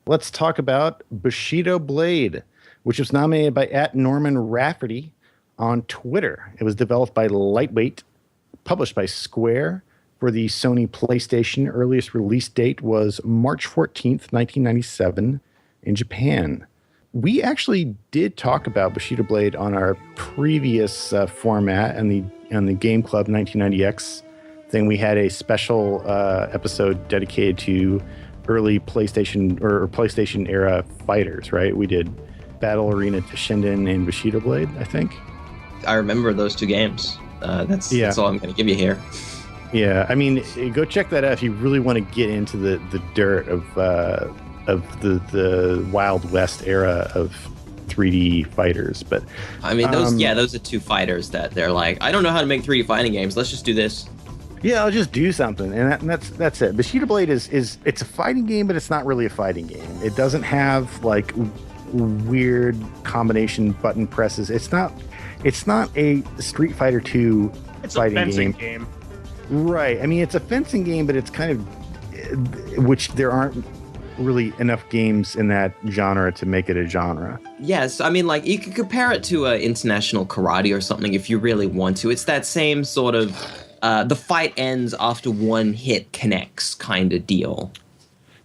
Let's talk about Bushido Blade, which was nominated by @NormanRafferty on Twitter. It was developed by Lightweight, published by Square for the Sony PlayStation. Earliest release date was March 14th, 1997 in Japan. We actually did talk about Bushido Blade on our previous format and the Game Club 1990X thing. We had a special episode dedicated to early PlayStation or PlayStation era fighters, right? We did Battle Arena Toshinden and Bushido Blade, I think. I remember those two games. That's all I'm going to give you here. Yeah, I mean, go check that out if you really want to get into the dirt of the Wild West era of 3D fighters. But I mean, those are two fighters that they're like, I don't know how to make 3D fighting games. Let's just do this. Yeah, I'll just do something, and that's it. Bushido Blade is it's a fighting game, but it's not really a fighting game. It doesn't have like weird combination button presses. It's not a Street Fighter 2 fighting a fencing game. Right. I mean, it's a fencing game, but it's kind of which there aren't really enough games in that genre to make it a genre. Yes, I mean, like, you could compare it to International Karate or something if you really want to. It's that same sort of the fight ends after one hit connects kind of deal.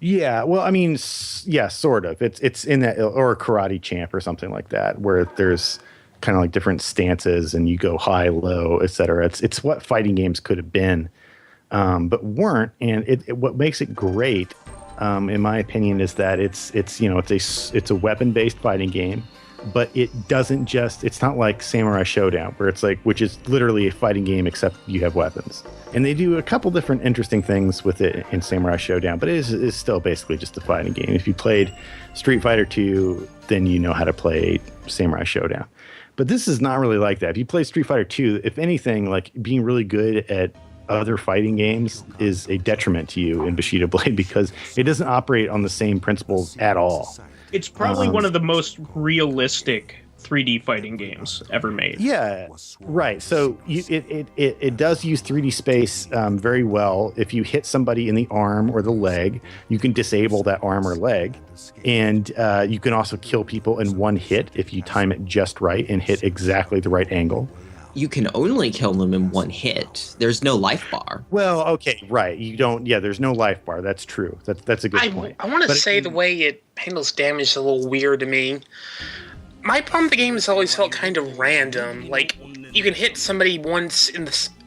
Yeah, well, I mean, yeah, sort of. It's in that, or a Karate Champ or something like that, where there's kind of like different stances and you go high, low, etc. It's what fighting games could have been, but weren't. And what makes it great, in my opinion, is that it's a weapon-based fighting game. But it doesn't just, it's not like Samurai Showdown, where it's like, which is literally a fighting game except you have weapons. And they do a couple different interesting things with it in Samurai Showdown, but it is still basically just a fighting game. If you played Street Fighter 2, then you know how to play Samurai Showdown. But this is not really like that. If you play Street Fighter 2, if anything, like being really good at other fighting games is a detriment to you in Bushido Blade because it doesn't operate on the same principles at all. It's probably one of the most realistic 3D fighting games ever made. Yeah, right. So it does use 3D space very well. If you hit somebody in the arm or the leg, you can disable that arm or leg. And you can also kill people in one hit if you time it just right and hit exactly the right angle. You can only kill them in one hit. There's no life bar. Well, okay, right. You don't. Yeah, there's no life bar. That's true. That's a good point. I want to say the way it handles damage is a little weird to me. My problem with the game has always felt kind of random. Like, you can hit somebody once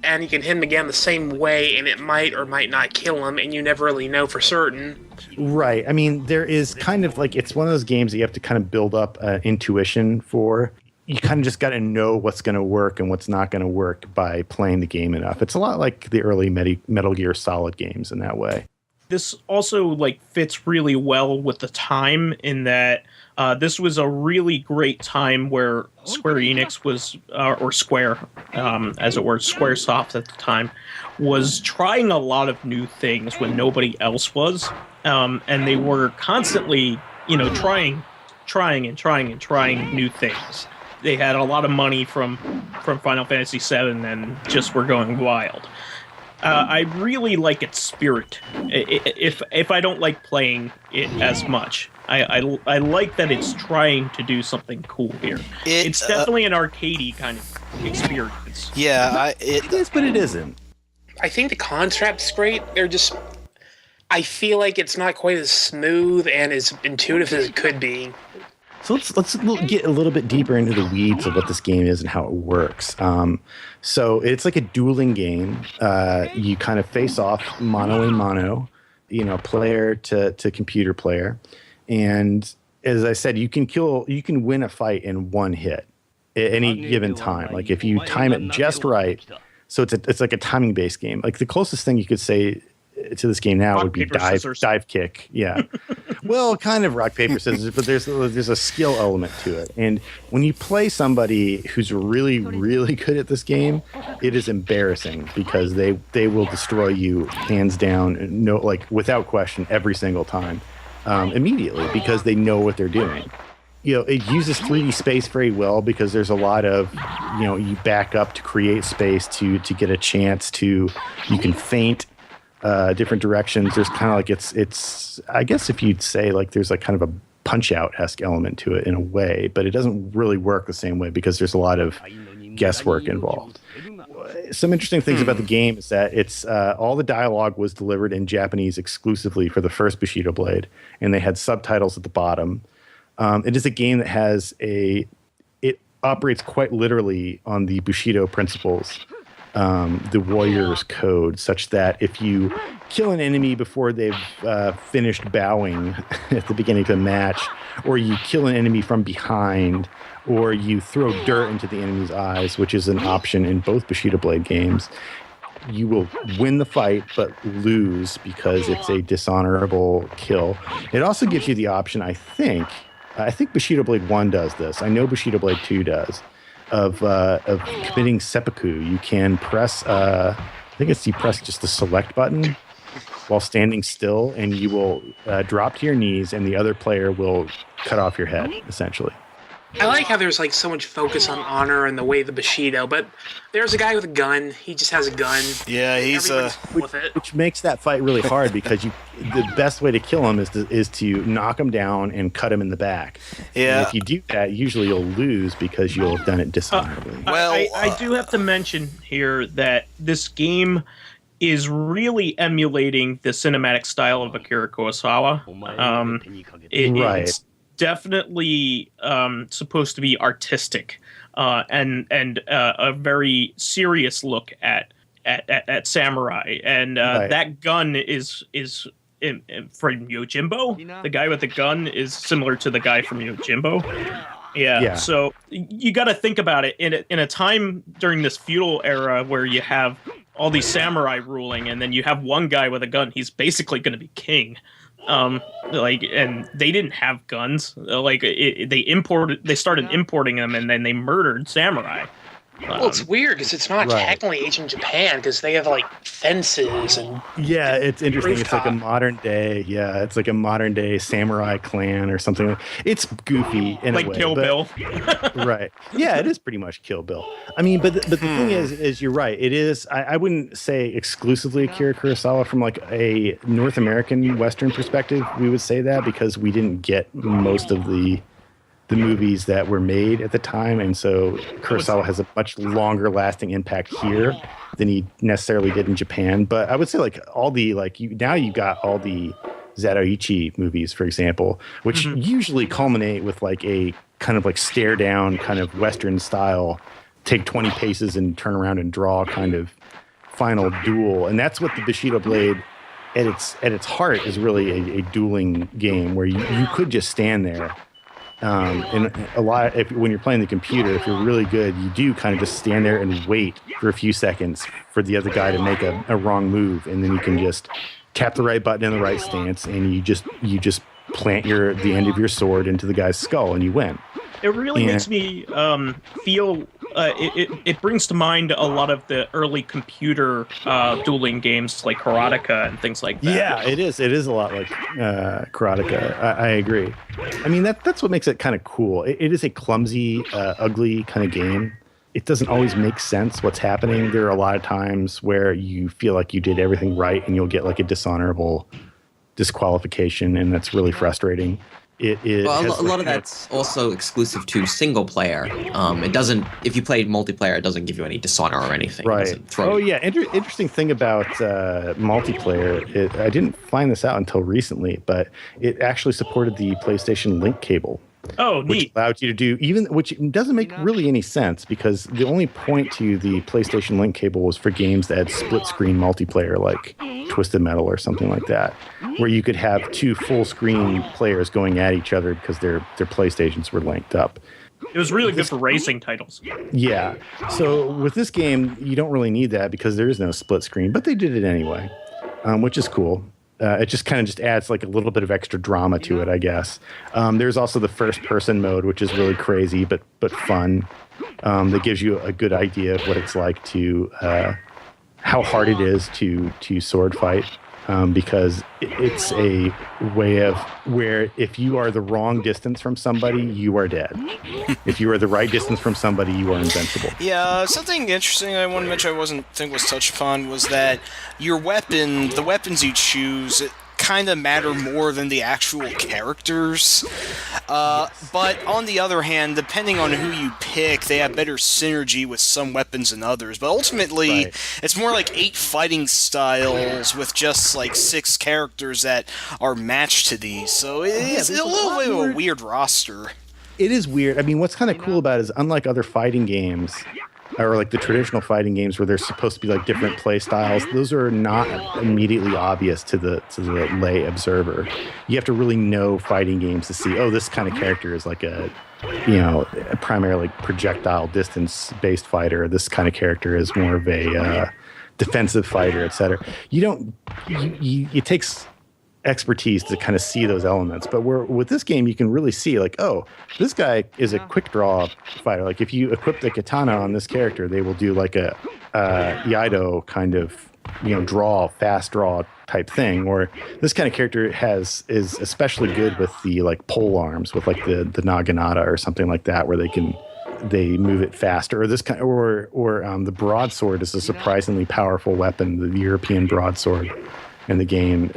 and you can hit them again the same way, and it might or might not kill them, and you never really know for certain. Right. I mean, there is kind of like, it's one of those games that you have to kind of build up intuition for. You kind of just got to know what's going to work and what's not going to work by playing the game enough. It's a lot like the early Metal Gear Solid games in that way. This also like fits really well with the time in that this was a really great time where Square Enix was, or Square, as it were, Squaresoft at the time, was trying a lot of new things when nobody else was. And they were constantly, trying new things. They had a lot of money from Final Fantasy VII and just were going wild. I really like its spirit. If I don't like playing it as much, I like that it's trying to do something cool here. It's definitely an arcadey kind of experience. Yeah, it is, but it isn't. I think the concept's great. I feel like it's not quite as smooth and as intuitive as it could be. So let's get a little bit deeper into the weeds of what this game is and how it works. So it's like a dueling game. You kind of face off mano a mano, player to computer player. And as I said, you can win a fight in one hit at any given time. Like if you time it just right. So it's like a timing based game. Like the closest thing you could say to this game now would be dive kick. Yeah. Well, kind of rock, paper, scissors, but there's a skill element to it. And when you play somebody who's really, really good at this game, it is embarrassing because they will destroy you hands down, without question, every single time, immediately because they know what they're doing. It uses 3D space very well because there's a lot of, you back up to create space to get a chance to, you can feint. different directions. There's kind of like it's I guess if you'd say like there's like kind of a Punch-Out-esque element to it in a way, but it doesn't really work the same way because there's a lot of guesswork involved. Some interesting things about the game is that it's all the dialogue was delivered in Japanese exclusively for the first Bushido Blade, and they had subtitles at the bottom. It is a game that has it operates quite literally on the Bushido principles, the warrior's code, such that if you kill an enemy before they've finished bowing at the beginning of a match, or you kill an enemy from behind, or you throw dirt into the enemy's eyes, which is an option in both Bushido Blade games, you will win the fight but lose because it's a dishonorable kill. It also gives you the option, I think Bushido Blade 1 does this. I know Bushido Blade 2 does. Of committing seppuku. You can press, I think you press just the select button while standing still, and you will drop to your knees, and the other player will cut off your head, essentially. I like how there's like so much focus on honor and the way the Bushido, but there's a guy with a gun. He just has a gun. Yeah, he's with it. Which makes that fight really hard because the best way to kill him is to knock him down and cut him in the back. Yeah. And if you do that, usually you'll lose because you'll have done it dishonorably. I do have to mention here that this game is really emulating the cinematic style of Akira Kurosawa. It's definitely supposed to be artistic and a very serious look at samurai, and that gun is from Yojimbo. The guy with the gun is similar to the guy from Yojimbo. Yeah. So you got to think about it in a time during this feudal era where you have all these samurai ruling, and then you have one guy with a gun. He's basically going to be king. And they didn't have guns. They started importing them, and then they murdered samurai. Well, it's weird because it's not technically ancient Japan because they have like fences and it's interesting. rooftop. It's like a modern day. Yeah, it's like a modern day samurai clan or something. It's goofy in a way, Kill Bill. Right. Yeah, it is pretty much Kill Bill. I mean, but the thing is you're right. It is. I wouldn't say exclusively Akira Kurosawa from like a North American Western perspective. We would say that because we didn't get most of the movies that were made at the time, and so Kurosawa has a much longer lasting impact here than he necessarily did in Japan. But I would say like all the now you got all the Zatoichi movies, for example, which usually culminate with like a kind of like stare down kind of Western style, take 20 paces and turn around and draw kind of final duel, and that's what the Bushido Blade at its heart is really a dueling game where you could just stand there. And a lot, when you're playing the computer, if you're really good, you do kind of just stand there and wait for a few seconds for the other guy to make a wrong move, and then you can just tap the right button in the right stance, and you just plant the end of your sword into the guy's skull, and you win. It really makes me feel. It brings to mind a lot of the early computer dueling games like Karateka and things like that. Yeah, it is. It is a lot like Karateka. I agree. I mean, that's what makes it kind of cool. It is a clumsy, ugly kind of game. It doesn't always make sense what's happening. There are a lot of times where you feel like you did everything right, and you'll get like a dishonorable disqualification, and that's really frustrating. A lot of that's also exclusive to single player. It doesn't. If you play multiplayer, it doesn't give you any dishonor or anything. Right. Interesting thing about multiplayer. I didn't find this out until recently, but it actually supported the PlayStation Link cable. Oh, neat. Which allowed you to do which doesn't make really any sense because the only point to the PlayStation Link cable was for games that had split screen multiplayer, like Twisted Metal or something like that, where you could have two full screen players going at each other because their PlayStations were linked up. It was really good for racing titles. Yeah. So with this game, you don't really need that because there is no split screen, but they did it anyway, which is cool. It just kind of adds like a little bit of extra drama to it, I guess. There's also the first-person mode, which is really crazy but fun. That gives you a good idea of what it's like to how hard it is to sword fight. because it's a way of where if you are the wrong distance from somebody, you are dead. If you are the right distance from somebody, you are invincible. Yeah, something interesting I want to mention I wasn't think was touched upon was that your weapon, the weapons you choose, kind of matter more than the actual characters. But on the other hand, depending on who you pick, they have better synergy with some weapons than others. But ultimately, it's more like 8 fighting styles with just like 6 characters that are matched to these. So it's a little bit of a weird roster. It is weird. I mean, what's kind of cool about it is, unlike other fighting games, or like the traditional fighting games where there's supposed to be like different play styles, those are not immediately obvious to the lay observer. You have to really know fighting games to see, oh, this kind of character is like a primarily projectile distance based fighter. This kind of character is more of a defensive fighter, etc. It takes expertise to kind of see those elements, but with this game you can really see like, oh, this guy is a quick draw fighter. Like if you equip the katana on this character, they will do like a Iaido kind of fast draw type thing, or this kind of character is especially good with the like pole arms, with like the naginata or something like that, where they move it faster, or this kind or the broadsword is a surprisingly powerful weapon, the European broadsword in the game.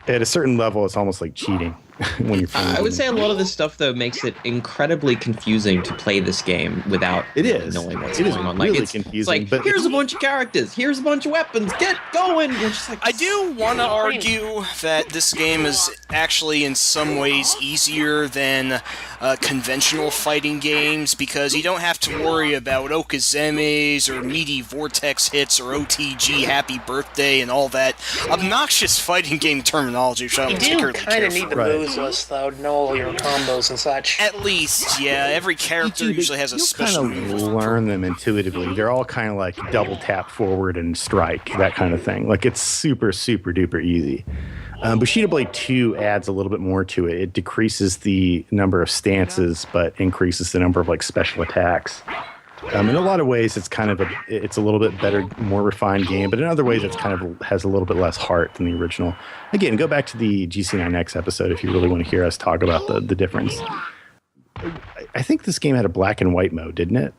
At a certain level, it's almost like cheating when you're playing. I would say a lot of this stuff, though, makes it incredibly confusing to play this game without knowing what's going on. Really it's confusing. It's like, but here's a bunch of characters, here's a bunch of weapons, get going! You're just like, I do want to argue that this game is actually in some ways easier than conventional fighting games, because you don't have to worry about Okazemes or meaty vortex hits or OTG happy birthday and all that obnoxious fighting game terminology, which I don't particularly care for. You do kind of need the moves list, though, to know all your combos and such. At least, yeah. Every character usually has a special move. You kind of learn them intuitively. They're all kind of like double tap forward and strike, that kind of thing. Like it's super, super duper easy. Bushido Blade 2 adds a little bit more to it. It decreases the number of stances, but increases the number of like special attacks. In a lot of ways, it's a little bit better, more refined game, but in other ways, it's kind of has a little bit less heart than the original. Again, go back to the GC9X episode if you really want to hear us talk about the difference. I think this game had a black and white mode, didn't it?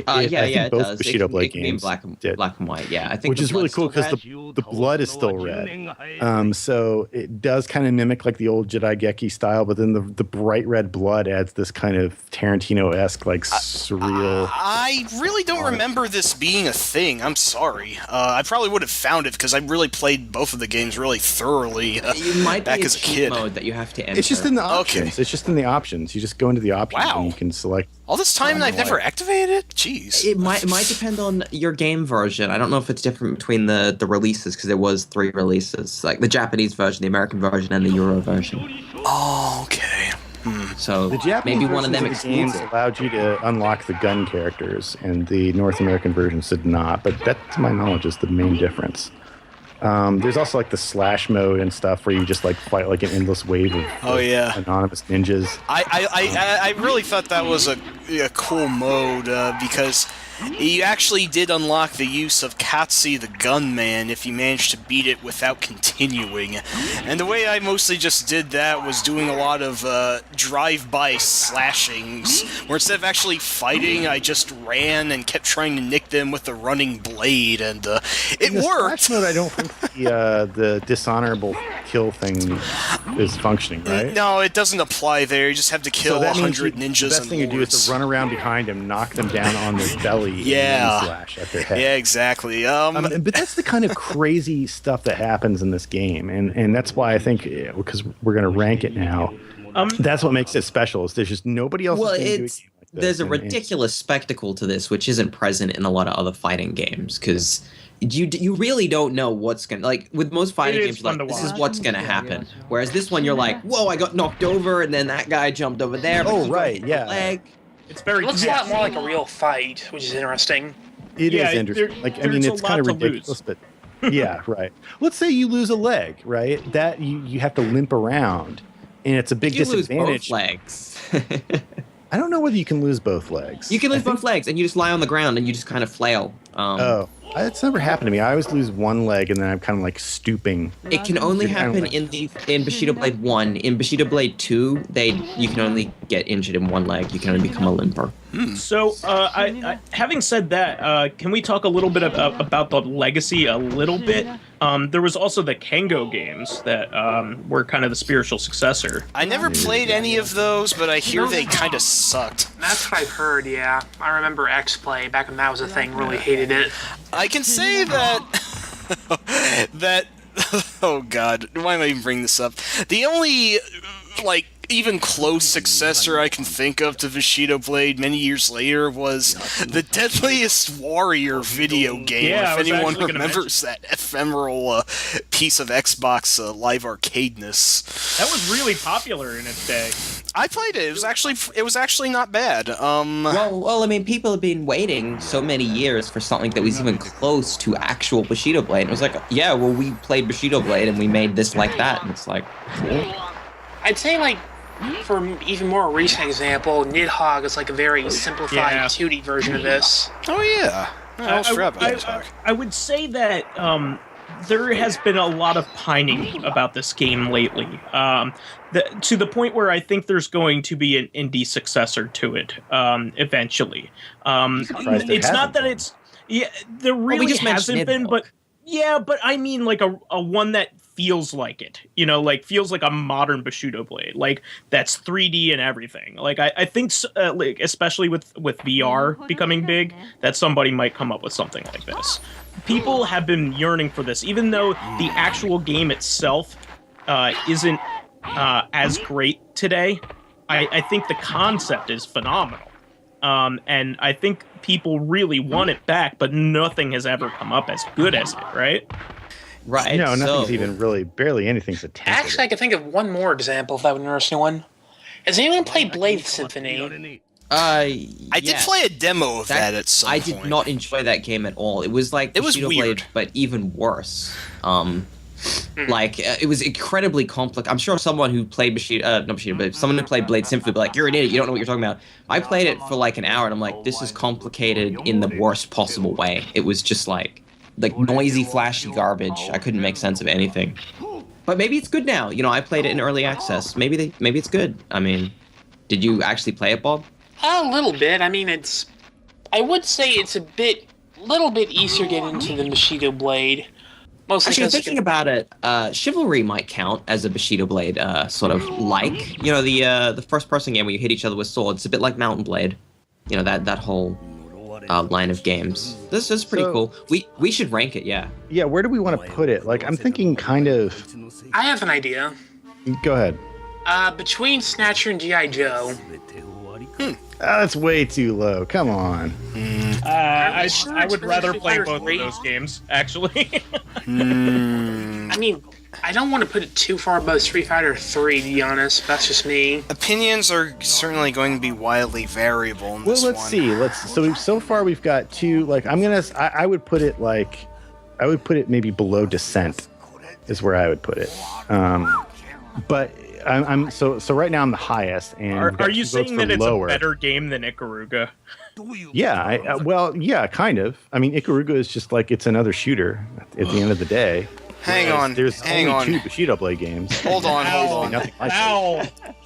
I think both does. Bushido Blade games black and white. Yeah, I think, which is really cool because the blood is still red. So it does kind of mimic like the old Jedi Geki style, but then the bright red blood adds this kind of Tarantino-esque like surreal. I really don't remember this being a thing. I'm sorry. I probably would have found it because I really played both of the games really thoroughly back as a kid. Mode that you have to enter. It's just in the options. Okay. It's just in the options. You just go into the options and you can select. All this time and I've never activated it? Jeez. It might depend on your game version. I don't know if it's different between the releases, because there was 3 releases, like the Japanese version, the American version, and the Euro version. Oh, okay. So the Japanese maybe one of them the games allowed you to unlock the gun characters, and the North American versions did not. But that, to my knowledge, is the main difference. There's also like the slash mode and stuff where you just like fight like an endless wave of anonymous ninjas. I really thought that was a cool mode because you actually did unlock the use of Katsi the Gunman if you managed to beat it without continuing. And the way I mostly just did that was doing a lot of drive-by slashings, where instead of actually fighting, I just ran and kept trying to nick them with a running blade, and it worked! Slash mode, I don't think the dishonorable kill thing is functioning, right? No, it doesn't apply there. You just have to kill 100 ninjas. The best thing you do is to run around behind him, knock them down on their belly, and slash at their head. Yeah, exactly. But that's the kind of crazy stuff that happens in this game, and that's why I think, because we're going to rank it now, that's what makes it special. Is there's just nobody else. There's a ridiculous spectacle to this, which isn't present in a lot of other fighting games, because you really don't know what's gonna, like with most fighting games, like this is what's gonna happen. Whereas this one, you're like, whoa, I got knocked over, and then that guy jumped over there. Leg. It's very. It looks a lot more like a real fight, which is interesting. It is interesting. Like, I mean, it's kind of ridiculous, but yeah, right. Let's say you lose a leg, right? That you have to limp around, and it's a big disadvantage. Lose both legs. I don't know whether you can lose both legs. You can lose both legs, and you just lie on the ground and you just kind of flail. It's never happened to me. I always lose one leg, and then I'm kind of like stooping. It can only happen in Bushido Blade 1. In Bushido Blade 2, you can only get injured in one leg. You can only become a limper. So, having said that, can we talk a little bit about the legacy a little bit? There was also the Kengo games that were kind of the spiritual successor. I never played any of those, but I hear they kind of sucked. That's what I've heard, yeah. I remember X-Play, back when that was a thing, really hated it. I can say that... oh god, why am I even bringing this up? The only, even close successor I can think of to Bushido Blade many years later was the Deadliest Warrior video game, if anyone remembers that ephemeral piece of Xbox live arcadeness. That was really popular in its day. I played it. It was actually not bad. Well, I mean, people have been waiting so many years for something that was even close to actual Bushido Blade. And it was like, yeah, well, we played Bushido Blade and we made this like that, and it's like, cool. I'd say, for an even more recent example, Nidhogg is like a very simplified 2D version of this. Oh yeah. I would say that there has been a lot of pining about this game lately, to the point where I think there's going to be an indie successor to it eventually. It's not that it's there really hasn't been, but I mean like a one that feels like it, feels like a modern Bushido Blade, like that's 3D and everything. Like I think, especially with VR becoming big, that somebody might come up with something like this. People have been yearning for this, even though the actual game itself isn't as great today. I think the concept is phenomenal, and I think people really want it back, but nothing has ever come up as good as it, right? Right. No, nothing's even really, barely anything's attempted. Actually, I can think of one more example if that would interest anyone. Has anyone played Blade Symphony? I did play a demo of that at some point. I did not enjoy that game at all. It was like Bushido Blade, but even worse. It was incredibly complex. I'm sure someone who played someone who played Blade Symphony would be like, you're an idiot, you don't know what you're talking about. I played it for like an hour, and I'm like, this is complicated in the worst possible way. It was just like noisy, flashy garbage. I couldn't make sense of anything. But maybe it's good now. I played it in early access. Maybe it's good. I mean, did you actually play it, Bob? A little bit. I mean, I would say it's a little bit easier to get into than Bushido Blade. Mostly actually, thinking about it, Chivalry might count as a Bushido Blade sort of like. The first-person game where you hit each other with swords. It's a bit like Mountain Blade. That whole line of games. This is pretty cool. We should rank it, yeah. Yeah, where do we want to put it? Like, I'm thinking kind of... I have an idea. Go ahead. Between Snatcher and G.I. Joe. That's way too low. Come on. I would rather play both of those games, actually. I mean, I don't want to put it too far above Street Fighter 3, to be honest. That's just me. Opinions are certainly going to be wildly variable in this one. Well, let's see. So far we've got two. Like, I would put it maybe below Descent, is where I would put it. But so right now I'm the highest. And are you saying that it's a better game than Ikaruga? Yeah. Yeah, kind of. I mean, Ikaruga is just like it's another shooter at the end of the day. Hang on. There's only two Bushido Blade games. Hold on. Nothing like Ow.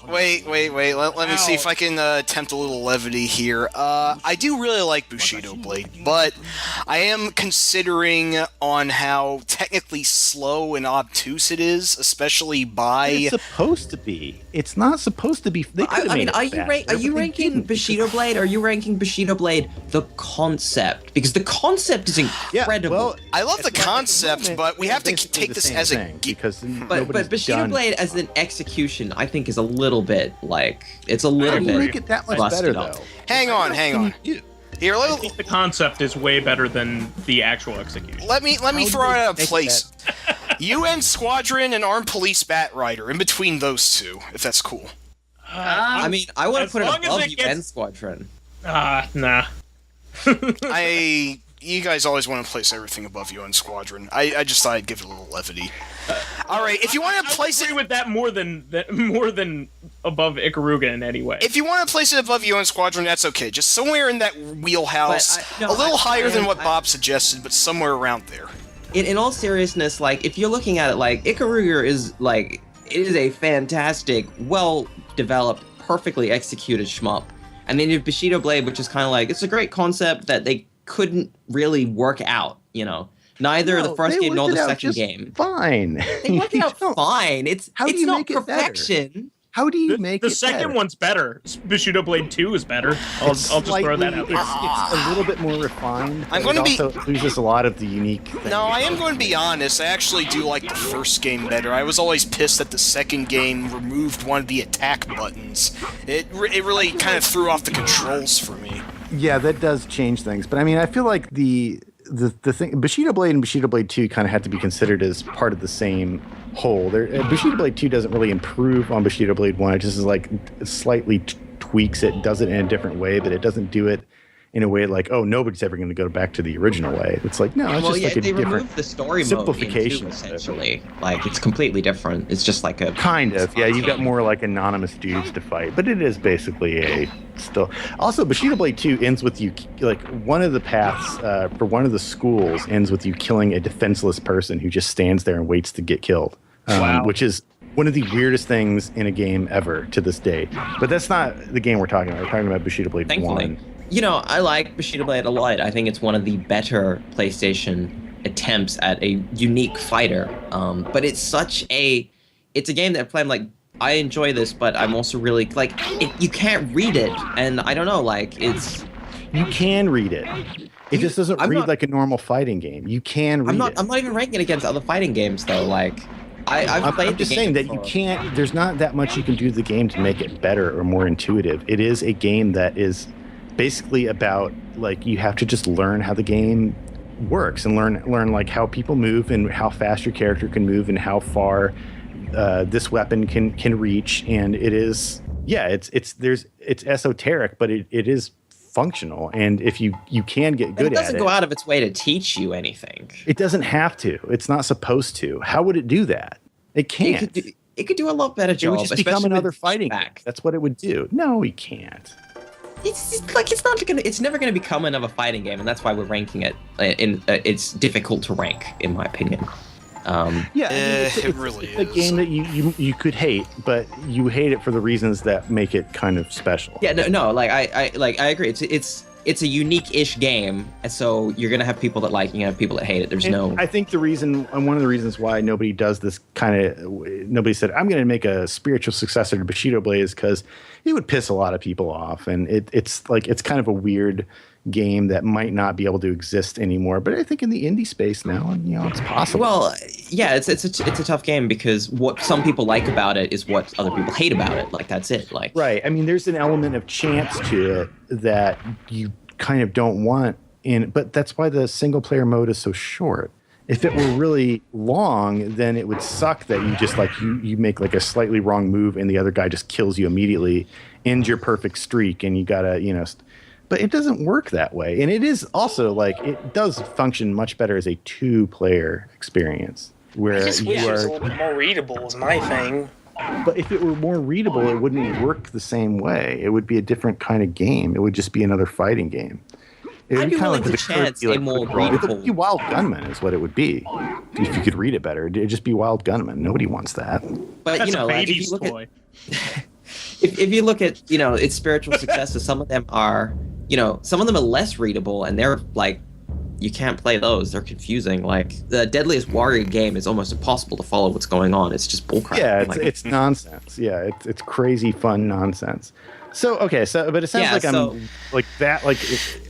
Wait. Let me see if I can attempt a little levity here. I do really like Bushido Blade, but I am considering on how technically slow and obtuse it is, especially by... It's supposed to be. It's not supposed to be. They could have made it faster. Are you ranking Bushido Blade, or are you ranking Bushido Blade the concept? Because the concept is incredible. Yeah, well, I love the concept, but we have to take this as a... But Bushido Blade as an execution, I think, is a little bit like it's a little bit. Make it that much better though. Hang on. Here, I think the concept is way better than the actual execution. Let me throw out a place. UN Squadron and Armed Police Bat Rider. In between those two, if that's cool. I mean, I want to put it above UN Squadron. Nah. You guys always want to place everything above UN Squadron. I just thought I'd give it a little levity. All right, if you want to place it with that more than above Ikaruga in any way. If you want to place it above UN Squadron, that's okay. Just somewhere in that wheelhouse, a little higher than what Bob suggested, but somewhere around there. In all seriousness, like, if you're looking at it, like, Ikaruga is, like, it is a fantastic, well-developed, perfectly executed shmup. And then you have Bushido Blade, which is kind of like, it's a great concept that they couldn't really work out, you know? Neither the first game nor the second game. Fine. They worked it out fine. It's not perfection. How do you make it The second one's better. Bushido Blade 2 is better. I'll just throw that out there. It's a little bit more refined. I'm going to be... also loses a lot of the unique things. No, I am going to be honest. I actually do like the first game better. I was always pissed that the second game removed one of the attack buttons. It really kind of threw off the controls for me. Yeah, that does change things. But I mean, I feel like the thing, Bushido Blade and Bushido Blade 2 kind of have to be considered as part of the same whole. Bushido Blade 2 doesn't really improve on Bushido Blade 1. It just is like slightly tweaks it, does it in a different way, but it doesn't do it in a way like, oh, nobody's ever going to go back to the original way. It's like, no, it's just like a different removed the story simplification mode essentially. Like, it's completely different. It's just like a... Kind of, yeah. You've got more like anonymous dudes to fight, but it is basically still... Also, Bushido Blade 2 ends with you, like, one of the paths for one of the schools ends with you killing a defenseless person who just stands there and waits to get killed. Wow. Which is one of the weirdest things in a game ever to this day. But that's not the game we're talking about. We're talking about Bushido Blade 1. You know, I like Bushido Blade a lot. I think it's one of the better PlayStation attempts at a unique fighter. But it's it's a game that I'm like, I enjoy this, but I'm also really, like, you can't read it. And I don't know, like, You can read it. It just doesn't read like a normal fighting game. You can read it. I'm not even ranking it against other fighting games, though. Like, I'm just saying that you can't, there's not that much you can do to the game to make it better or more intuitive. It is a game that is basically about, like, you have to just learn how the game works and learn like how people move and how fast your character can move and how far this weapon can reach. And it is, yeah, it's esoteric, but it is functional. And if you can get good at it, it doesn't go out of its way to teach you anything. It doesn't have to. It's not supposed to. How would it do that? It can't. It could do a lot better job. It would just become another fighting game. That's what it would do. No, we can't. It's never gonna become another fighting game, and that's why we're ranking it. It's difficult to rank, in my opinion. It really is a game that you could hate, but you hate it for the reasons that make it kind of special. Yeah, no, like I agree. It's a unique-ish game, and so you're gonna have people that like it, you have people that hate it. I think one of the reasons why nobody does this nobody said, I'm gonna make a spiritual successor to Bushido Blade is because it would piss a lot of people off, and it's kind of a weird game that might not be able to exist anymore. But I think in the indie space now, it's possible. Well, yeah, it's a tough game because what some people like about it is what other people hate about it. Like, that's it. Like, right. I mean, there's an element of chance to it that you kind of don't want in, but that's why the single player mode is so short. If it were really long, then it would suck that you just like you make like a slightly wrong move and the other guy just kills you immediately, ends your perfect streak, and you gotta but it doesn't work that way. And it is also like, it does function much better as a 2-player experience where you are a little bit more readable is my thing. But if it were more readable, it wouldn't work the same way. It would be a different kind of game. It would just be another fighting game. I'd be willing to chance a more readable... It would be Wild Gunman is what it would be. If you could read it better, it'd just be Wild Gunman. Nobody wants that. But, that's a like, baby's toy. If you look at, its spiritual successes, some of them are... some of them are less readable, and they're like, you can't play those. They're confusing. Like, the Deadliest Warrior game is almost impossible to follow what's going on. It's just bullcrap. Yeah, it's nonsense. Yeah, it's crazy fun nonsense. So, okay, but it sounds like I'm like that, like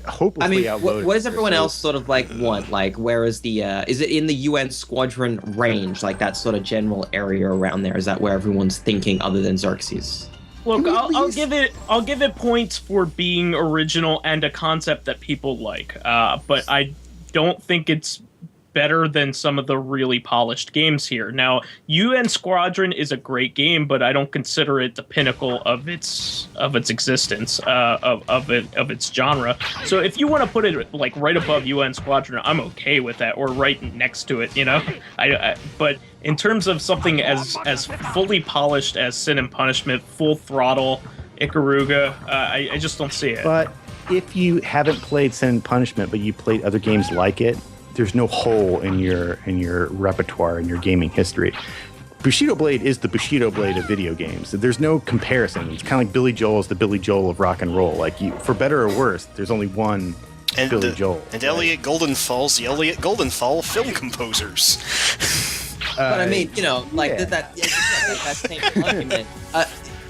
hopelessly outloaded. What does everyone else sort of like want? Like, where is the, is it in the UN Squadron range? Like, that sort of general area around there? Is that where everyone's thinking other than Xerxes? Look, I'll give it points for being original and a concept that people like. But I don't think it's better than some of the really polished games here. Now, UN Squadron is a great game, but I don't consider it the pinnacle of its existence, of its genre. So if you want to put it like right above UN Squadron, I'm okay with that, or right next to it, you know. But in terms of something as fully polished as Sin and Punishment, Full Throttle, Ikaruga, I just don't see it. But if you haven't played Sin and Punishment, but you played other games like it, there's no hole in your repertoire, in your gaming history. Bushido Blade is the Bushido Blade of video games. There's no comparison. It's kind of like Billy Joel is the Billy Joel of rock and roll. Like, for better or worse, there's only one Billy Joel. And Elliot Goldenfall's the Elliot Goldenfall film composers. But I mean, you know, like that same argument.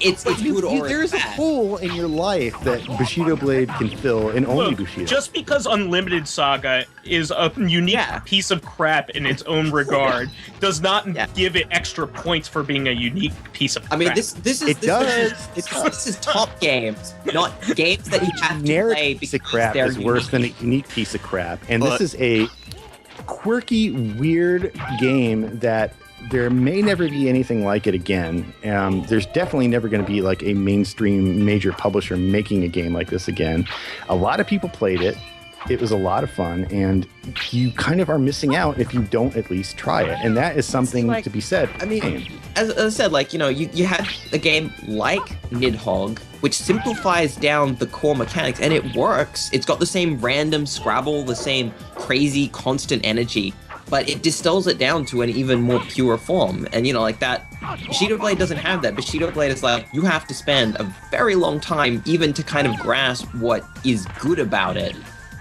It's good or there's bad. a hole in your life that Bushido Blade can fill, and only Bushido. Just because Unlimited Saga is a unique piece of crap in its own regard does not give it extra points for being a unique piece of crap. I mean, this is top games, not games that you have to play piece of crap is worse than a unique piece of crap. And this is a quirky, weird game that there may never be anything like it again. There's definitely never going to be like a mainstream major publisher making a game like this again. A lot of people played it. It was a lot of fun, and you kind of are missing out if you don't at least try it. And that is something to be said. I mean, as I said, like, you know, you had a game like Nidhogg, which simplifies down the core mechanics, and it works. It's got the same random Scrabble, the same crazy constant energy, but it distills it down to an even more pure form. And, you know, like that, Bushido Blade doesn't have that. Bushido Blade is like, you have to spend a very long time even to kind of grasp what is good about it,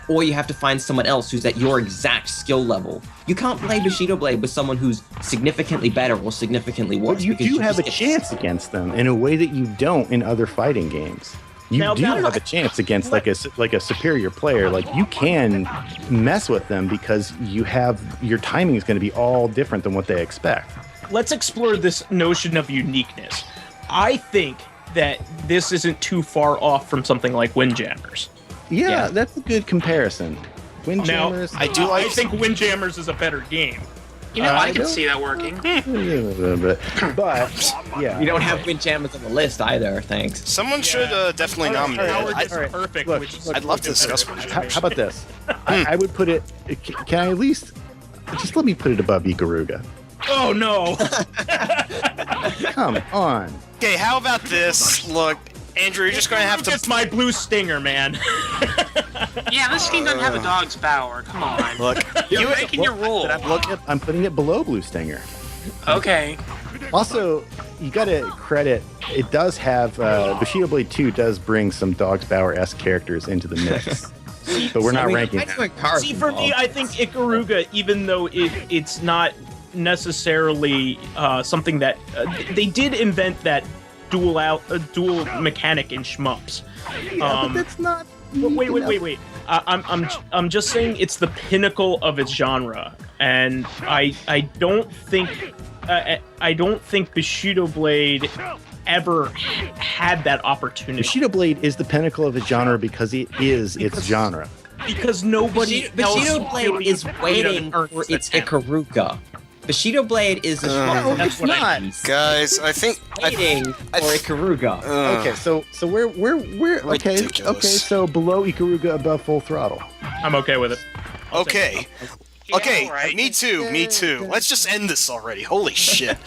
or you have to find someone else who's at your exact skill level. You can't play Bushido Blade with someone who's significantly better or significantly worse. But you do have a chance against them in a way that you don't in other fighting games. You do have a chance against like a superior player. Like, you can mess with them because your timing is going to be all different than what they expect. Let's explore this notion of uniqueness. I think that this isn't too far off from something like Windjammers. Yeah, that's a good comparison. Windjammers. Now, I think Windjammers is a better game. You know, I can see that working. But, yeah. You don't have Windjammers on the list either, thanks. Someone should definitely nominate it. Perfect. Look, I'd love to discuss How about this? I would put it... Can I at least... Just let me put it above Ikaruga. Oh, no! Come on. Okay, how about this? Look, Andrew, you're just going to have to... It's my blue stinger, man. Yeah, this game doesn't have a dog's power. Come on. Look, you're making your rule. I'm putting it below Blue Stinger. Okay. Also, you got to credit, it does have, Bushido Blade 2 does bring some Dog's Bower-esque characters into the mix. But we're not ranking that. See, for me, I think Ikaruga, even though it's not necessarily something that... they did invent that dual mechanic in shmups. Yeah, but that's not... Wait. I'm just saying it's the pinnacle of its genre, and I don't think Bushido Blade ever had that opportunity. Bushido Blade is the pinnacle of its genre because it is its genre. Because nobody Bushido Blade is waiting for its Ikaruga. Bushido Blade is a no, it's not. Guys, I think waiting for Ikaruga. Okay, so we're okay. Ridiculous. Okay, so below Ikaruga, above Full Throttle. I'm okay with it. Okay. Yeah, Okay, right. me too. Let's just end this already. Holy shit.